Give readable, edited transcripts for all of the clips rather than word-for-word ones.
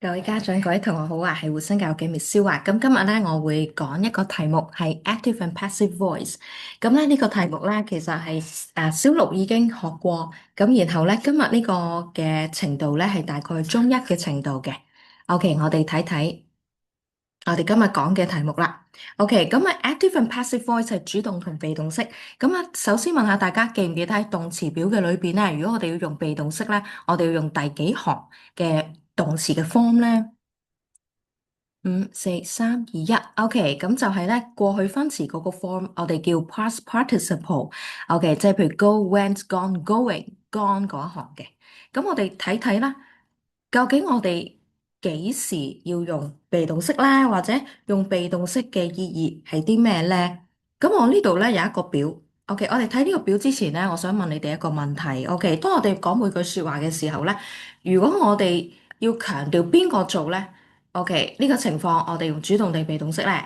各位家長、各位同學好啊，係活生教育嘅 Miss 蕭啊。咁今日咧，我會講一個題目係 active and passive voice。咁咧呢個題目咧，其實係小六已經學過。咁然後咧，今日呢個嘅程度咧係大概中一嘅程度嘅。OK，我哋睇睇我哋今日講嘅題目啦。OK，咁啊 active and passive voice 係主動同被動式。咁啊，首先問下大家記唔記得喺動詞表嘅裏邊咧，如果我哋要用被動式咧，我哋要用第幾行嘅動詞嘅 form 咧？五、四、三、二、一，OK，咁就係咧過去分詞嗰個 form，我哋叫 past participle，OK，即係譬如 go、went、gone、going、gone 嗰一行嘅。咁我哋睇睇啦，究竟我哋幾時要用被動式咧，或者用被動式嘅意義係啲咩咧？咁我呢度咧有一個表，OK，我哋睇呢個表之前咧，我想問你哋一個問題，OK，當我哋講每句說話嘅時候咧，如果我哋要強調邊個做咧？OK，呢個情況我哋用主動定被動式咧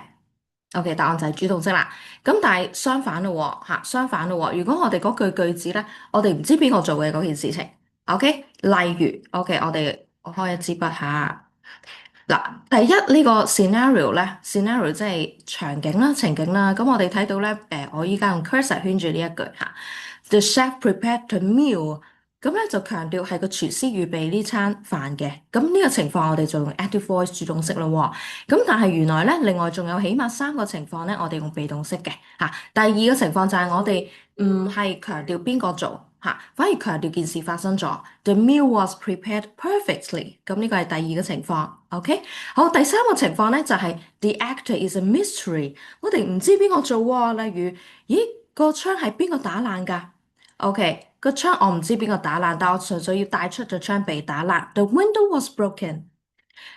？OK，答案就係主動式啦。咁但係相反咯喎，相反咯喎。如果我哋嗰句句子咧，我哋唔知邊個做嘅嗰件事情，OK，例如，OK，我開一支筆下。嗱，第一呢個 scenario 咧，scenario 即係場景啦、情景啦。咁我哋睇到咧，我依家用 cursor 圈住呢一句嚇，The chef prepared the meal。咁咧就強調係個廚師預備呢餐飯嘅。咁呢個情況我哋就用 active voice 主動式咯喎。咁但係原來咧，另外仲有起碼三個情況咧，我哋用被動式嘅嚇。第二個情況就係我哋唔係強調邊個做嚇，反而強調件事發生咗。The meal was prepared perfectly。咁呢個係第二個情況。OK，好，第三個情況咧就係 the actor is a mystery。我哋唔知邊個做喎。例如，咦，個窗係邊個打爛㗎？OK，個窗我唔知邊個打爛，但我純粹要帶出咗窗被打爛。The window was broken。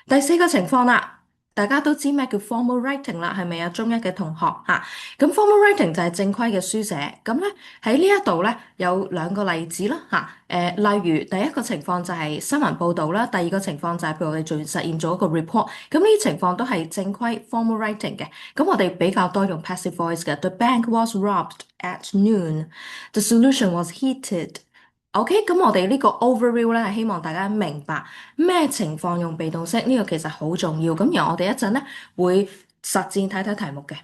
第四個情況啦，大家都知咩叫 formal writing 啦，係咪啊？中一嘅同學嚇，咁 formal writing 就係正規嘅書寫。咁咧喺呢一度咧有兩個例子啦嚇，例如第一個情況就係新聞報導啦，第二個情況就係譬如我哋做完實驗做一個 report，咁呢啲情況都係正規 formal writing 嘅。咁我哋比較多用 passive voice 嘅。The bank was robbed at noon. The solution was heated. OK，咁我哋呢個 overview 咧係希望大家明白咩情況用被動式，呢個其實好重要。咁然後我哋一陣咧會實戰睇睇題目嘅。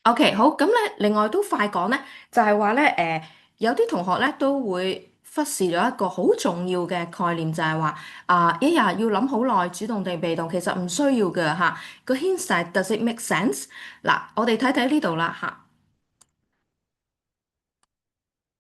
OK，好，咁咧另外都快講咧，就係話咧有啲同學咧都會忽視咗一個好重要嘅概念，就係話一日要諗好耐，主動定被動，其實唔需要嘅嚇。個 hint 係 does it make sense？嗱，我哋睇睇呢度啦嚇。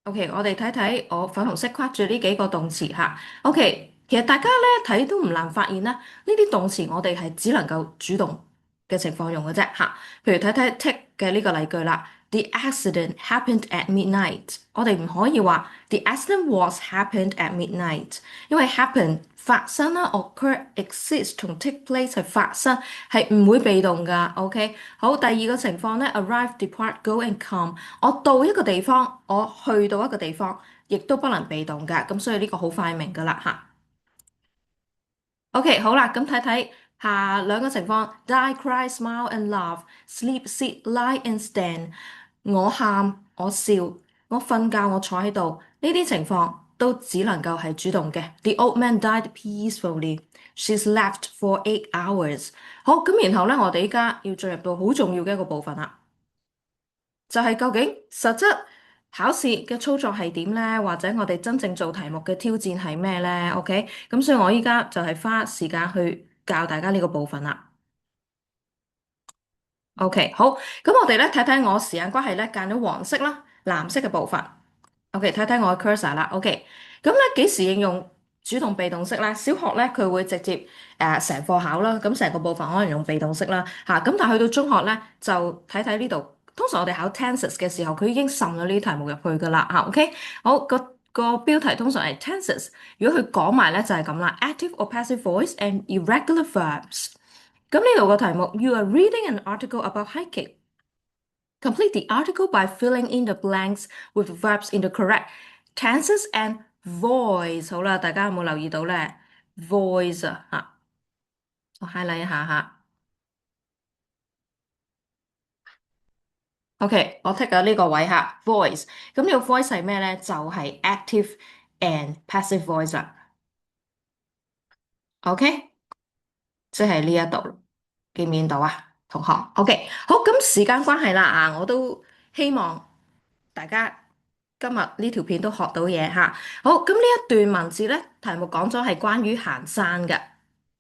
OK，我哋睇睇我粉紅色框住呢幾個動詞嚇。OK，其實大家咧睇都唔難發現啦，呢啲動詞我哋係只能夠主動嘅情況用嘅啫嚇。譬如睇睇 take 嘅呢個例句啦，The accident happened at midnight。我哋唔可以話 The accident was happened at midnight，因為 happen 發生啦，occur、exist 同 take place 係發生，係唔會被動㗎。OK，好，第二個情況咧，arrive、depart、go and come。我到一個地方，我去到一個地方，亦都不能被動㗎。咁所以呢個好快明㗎啦嚇。OK，好啦，咁睇睇下兩個情況：die、cry、smile and laugh、sleep、sit、lie and stand。我喊，我笑，我瞓覺，我坐喺度。呢啲情況都只能夠係主動嘅。The old man died peacefully. She slept for 8 hours。好，咁然後咧，我哋依家要進入到好重要嘅一個部分啦。就係究竟實質考試嘅操作係點咧？或者我哋真正做題目嘅挑戰係咩咧？OK，咁所以我依家就係花時間去教大家呢個部分啦。OK，好，咁我哋咧睇睇我時間關係咧揀咗黃色啦、藍色嘅部分。OK，睇睇我嘅 cursor 啦。OK，咁咧幾時應用主動被動式咧？小學咧佢會直接成課考啦，咁成個部分可能用被動式啦嚇。咁但係去到中學咧就睇睇呢度。通常我哋考 tenses 嘅時候，佢已經滲咗呢啲題目入去噶啦嚇。OK，好，個標題通常係 tenses，如果佢講埋咧就係咁啦，active or passive voice and irregular verbs。咁呢度個題目，You are reading an article about hiking. Complete the article by filling in the blanks with verbs in the correct tenses and voice。好啦，大家有冇留意到咧？voice 啊，嚇，我 highlight 一下嚇。OK，我 take 咗呢個位嚇，voice。咁呢個 voice 係咩咧？就係 active and passive voice 啦。OK，即係呢一度，見唔見到啊，同學？OK，好，咁時間關係啦啊，我都希望大家今日呢條片都學到嘢嚇。好，咁呢一段文字咧，題目講咗係關於行山嘅，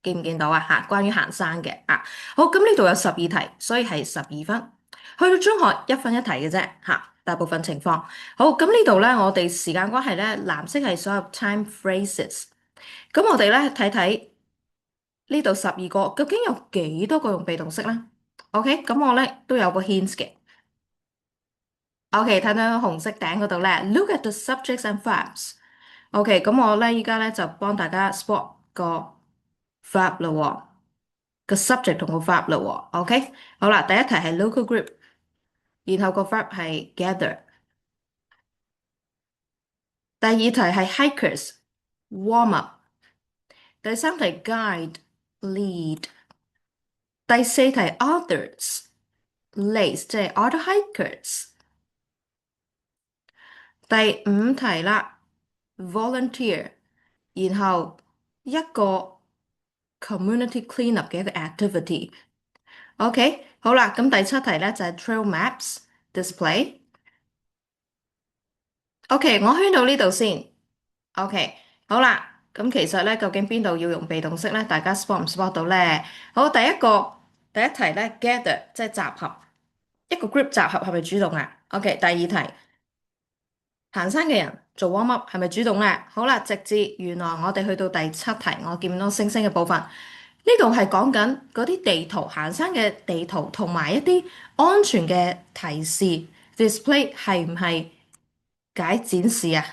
見唔見到啊？嚇，關於行山嘅啊。好，咁呢度有12題，所以係12分。去到中學1分1題嘅啫嚇，大部分情況。好，咁呢度咧，我哋時間關係咧，藍色係所有 time phrases。咁我哋咧睇睇呢度12個，究竟有幾多個用被動式咧？OK，咁我咧都有個 hint 嘅。OK，睇到紅色頂嗰度咧，look at the subjects and verbs。OK，咁我咧依家咧就幫大家 spot 個 verb 啦喎，個 subject 同個 verb 啦喎。OK，好啦，第一題係 local group，然後個 verb 係 gather。第二題係 hikers warm up。第三題 guide lead。第四題 others lace，即係 other hikers。第五題啦，volunteer，然後一個 community cleanup 嘅一個 activity。OK，好啦，咁第七題咧就係 trail maps display。OK，我圈到呢度先。OK，好啦，咁其實咧究竟邊度要用被動式咧？大家 spot 唔 spot 到咧？好，第一題咧 gather 即係集合，一個 group 集合係咪主動啊？OK，第二題。行山嘅人做 warm up 係咪主動咧？好啦，直至原來我哋去到第七題，我見到星星嘅部分，呢度係講緊嗰啲地圖，行山嘅地圖同埋一啲安全嘅提示 display 係唔係解展示啊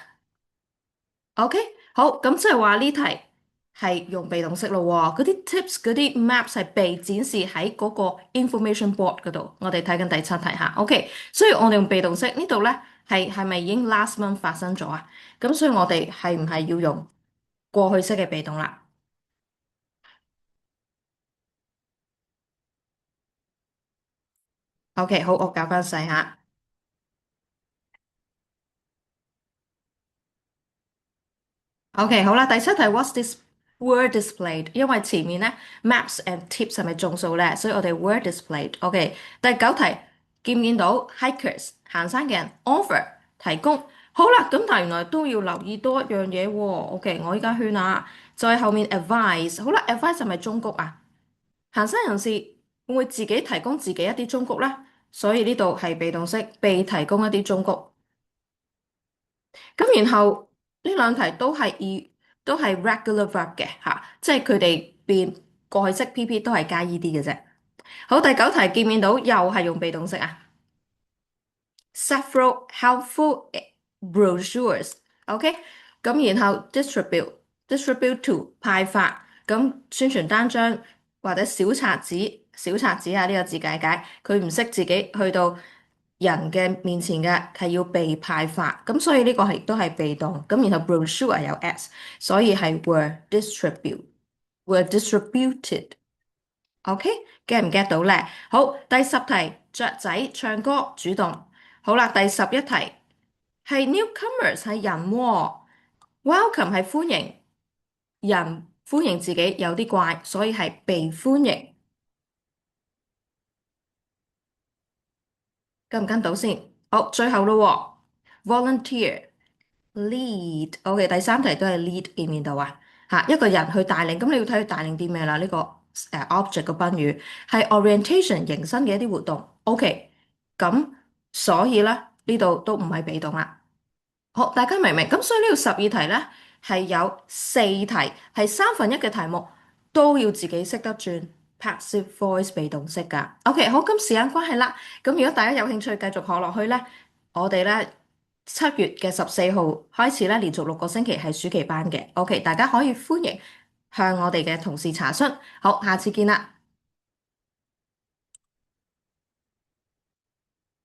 ？OK，好，咁即係話呢題係用被動式咯喎，嗰啲 tips 嗰啲 maps 係被展示喺嗰個 information board 嗰度。我哋睇緊第七題吓，OK，所以我哋用被動式呢度咧係咪已經 last month 發生咗啊？咁所以我哋係唔係要用過去式嘅被動啦？OK，好，我搞翻細下。OK，好啦，第七題 What's this word displayed？因為前面咧 maps and tips 係咪眾數咧，所以我哋 word displayed。OK，第九題見唔見到 hikers 行山嘅人 offer 提供？好啦，咁但係原來都要留意多一樣嘢喎。OK，我依家圈下，就係後面 advice。好啦，advice 係咪忠告啊？行山人士會唔會自己提供自己一啲忠告咧？所以呢度係被動式，被提供一啲忠告。咁然後呢兩題都係 regular verb 嘅嚇，即係佢哋變過去式 PP 都係加 ED 嘅啫。好，第九題見唔見到又係用被動式啊？Several helpful brochures。OK，咁然後 distribute to 派發，咁宣傳單張或者小冊子啊呢個字解解，佢唔識自己去到人嘅面前嘅係要被派發，咁所以呢個係都係被動，咁然後 brochure 有 s，所以係 were distributed。OK，get 唔 get 到咧？好，第十題，雀仔唱歌主動。好啦，第11題係 newcomers 係人喎，welcome 係歡迎，人歡迎自己有啲怪，所以係被歡迎。跟唔跟到先？好，最後咯喎，volunteer lead。OK，第三題都係 lead 見唔見到啊？嚇，一個人去帶領，咁你要睇佢帶領啲咩啦？呢個object 個賓語係 orientation 迎新嘅一啲活動。OK，咁所以咧呢度都唔係被動啦。好，大家明唔明？咁所以呢度12題咧係有4題係1/3嘅題目都要自己識得轉 passive voice 被動式㗎。OK，好，咁時間關係啦，咁如果大家有興趣繼續學落去咧，我哋咧7月14號開始咧，連續6個星期係暑期班嘅。OK，大家可以歡迎向我哋嘅同事查詢。好，下次見啦。